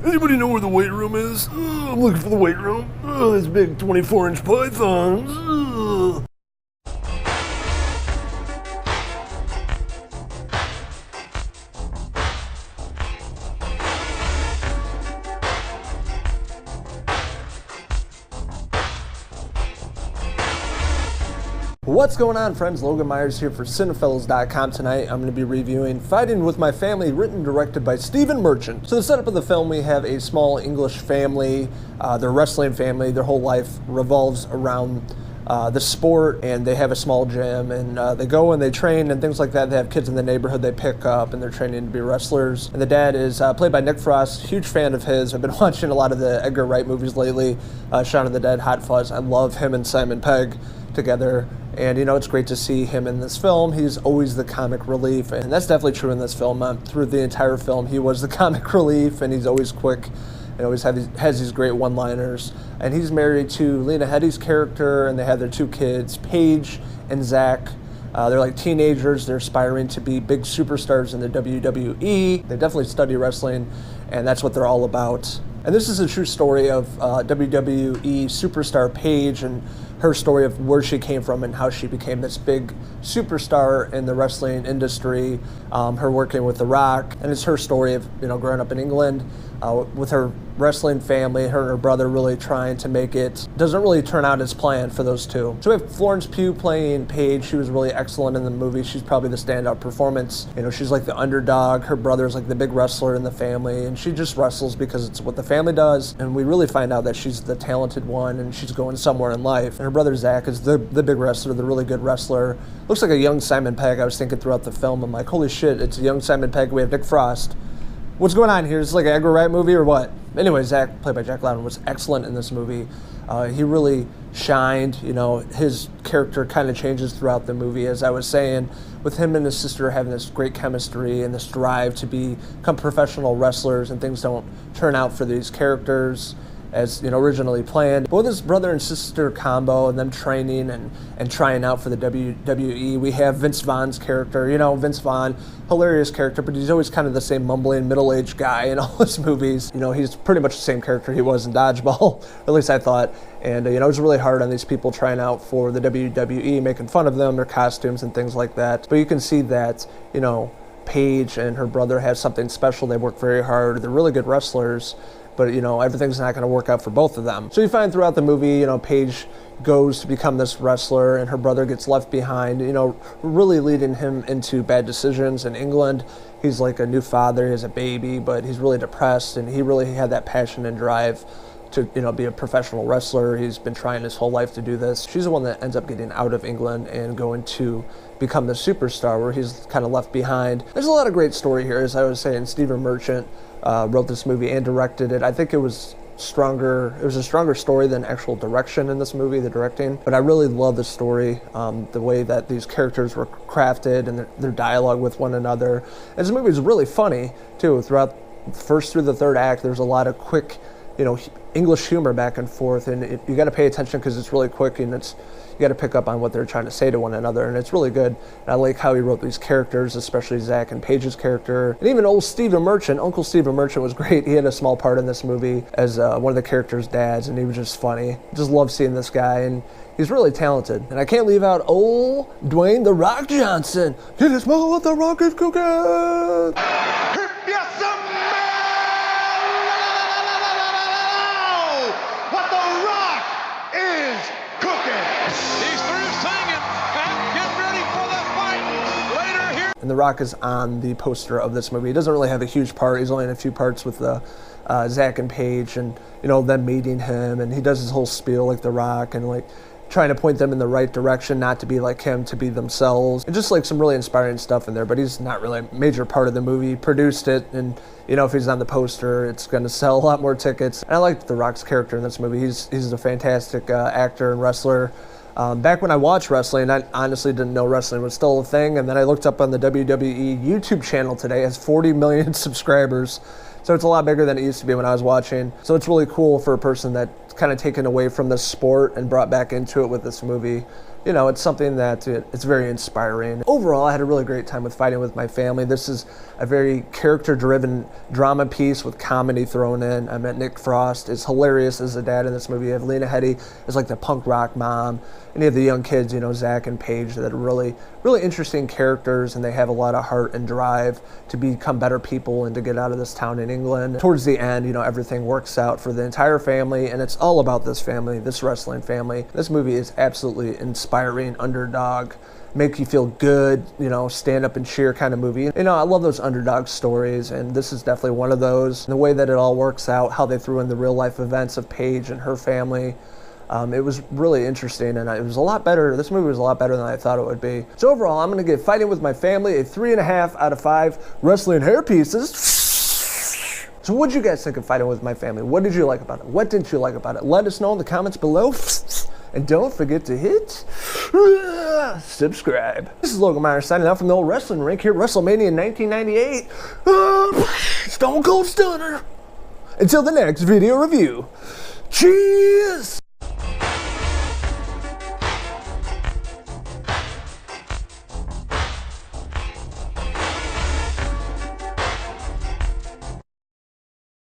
Anybody know where the weight room is? I'm looking for the weight room. This big 24-inch pythons. What's going on, friends? Logan Myers here for Cinefellas.com. Tonight I'm going to be reviewing Fighting with My Family, written and directed by Stephen Merchant. So the setup of the film, we have a small English family, their wrestling family. Their whole life revolves around the sport, and they have a small gym, and they go and they train and things like that. They have kids in the neighborhood they pick up, and they're training to be wrestlers. And the dad is played by Nick Frost, huge fan of his. I've been watching a lot of the Edgar Wright movies lately, Shaun of the Dead, Hot Fuzz. I love him and Simon Pegg together. And, you know, it's great to see him in this film. He's always the comic relief, and that's definitely true in this film. Through the entire film, he was the comic relief, and he's always quick and always has these great one-liners. And he's married to Lena, Headey's character, and they have their two kids, Paige and Zach. They're like teenagers. They're aspiring to be big superstars in the WWE. They definitely study wrestling, and that's what they're all about. And this is a true story of WWE superstar Paige and her story of where she came from and how she became this big superstar in the wrestling industry, her working with The Rock. And it's her story of, you know, growing up in England with her wrestling family, her and her brother really trying to make it. Doesn't really turn out as planned for those two. So we have Florence Pugh playing Paige. She was really excellent in the movie. She's probably the standout performance. You know, she's like the underdog. Her brother's like the big wrestler in the family, and she just wrestles because it's what the family does. And we really find out that she's the talented one, and she's going somewhere in life. And her brother Zach is the big wrestler, the really good wrestler. Looks like a young Simon Pegg. I was thinking throughout the film, I'm like, holy shit, it's a young Simon Pegg. We have Nick Frost. What's going on here? Is this like an Edgar Wright movie or what? Anyway, Zach, played by Jack Lowden, was excellent in this movie. He really shined. You know, his character kind of changes throughout the movie, as I was saying, with him and his sister having this great chemistry and this drive to become professional wrestlers, and things don't turn out for these characters as, you know, originally planned. But with his brother and sister combo and them training and trying out for the WWE, we have Vince Vaughn's character. You know, Vince Vaughn, hilarious character, but he's always kind of the same mumbling middle-aged guy in all his movies. You know, he's pretty much the same character he was in Dodgeball, or at least I thought. And, you know, it was really hard on these people trying out for the WWE, making fun of them, their costumes and things like that. But you can see that, you know, Paige and her brother have something special. They work very hard. They're really good wrestlers. But, you know, everything's not going to work out for both of them. So you find throughout the movie, you know, Paige goes to become this wrestler, and her brother gets left behind, you know, really leading him into bad decisions in England. He's like a new father, he has a baby, but he's really depressed, and he really had that passion and drive to, you know, be a professional wrestler. He's been trying his whole life to do this. She's the one that ends up getting out of England and going to become the superstar, where he's kind of left behind. There's a lot of great story here, as I was saying. Stephen Merchant wrote this movie and directed it. I think it was stronger. It was a stronger story than actual direction in this movie, the directing. But I really love the story, the way that these characters were crafted and their dialogue with one another. And this movie is really funny too. Throughout first through the third act, there's a lot of quick, you know, English humor back and forth, and you got to pay attention because it's really quick, and you got to pick up on what they're trying to say to one another, and it's really good. And I like how he wrote these characters, especially Zach and Paige's character, and even old Stephen Merchant. Uncle Stephen Merchant was great. He had a small part in this movie as one of the characters' dads, and he was just funny. Just love seeing this guy, and he's really talented. And I can't leave out old Dwayne "The Rock" Johnson. Can you smell what The Rock is cooking? And The Rock is on the poster of this movie. He doesn't really have a huge part. He's only in a few parts with Zach and Paige, and, you know, them meeting him, and he does his whole spiel like The Rock, and like trying to point them in the right direction, not to be like him, to be themselves. And just like some really inspiring stuff in there, but he's not really a major part of the movie. He produced it, and, you know, if he's on the poster, it's going to sell a lot more tickets. And I liked The Rock's character in this movie. He's a fantastic actor and wrestler. Back when I watched wrestling, I honestly didn't know wrestling was still a thing, and then I looked up on the WWE YouTube channel today. It has 40 million subscribers, so it's a lot bigger than it used to be when I was watching. So it's really cool for a person that's kind of taken away from the sport and brought back into it with this movie you know, it's something that it's very inspiring. Overall, I had a really great time with Fighting With My Family. This is a very character-driven drama piece with comedy thrown in. I met Nick Frost is hilarious as a dad in this movie. You have Lena Headey as like the punk rock mom, and you have the young kids, you know, Zach and Paige, that are really, really interesting characters, and they have a lot of heart and drive to become better people and to get out of this town in England. Towards the end, you know, everything works out for the entire family, and it's all about this family, this wrestling family. This movie is absolutely inspiring, underdog, make you feel good, you know, stand up and cheer kind of movie. You know, I love those underdog stories, and this is definitely one of those. The way that it all works out, how they threw in the real life events of Paige and her family, it was really interesting, and it was a lot better. This movie was a lot better than I thought it would be. So overall, I'm going to give Fighting With My Family a 3.5 out of 5 wrestling hair pieces. So what did you guys think of Fighting With My Family? What did you like about it? What didn't you like about it? Let us know in the comments below. And don't forget to hit subscribe. This is Logan Myers signing out from the old wrestling rink here at WrestleMania in 1998. Stone Cold Stunner. Until the next video review. Cheers!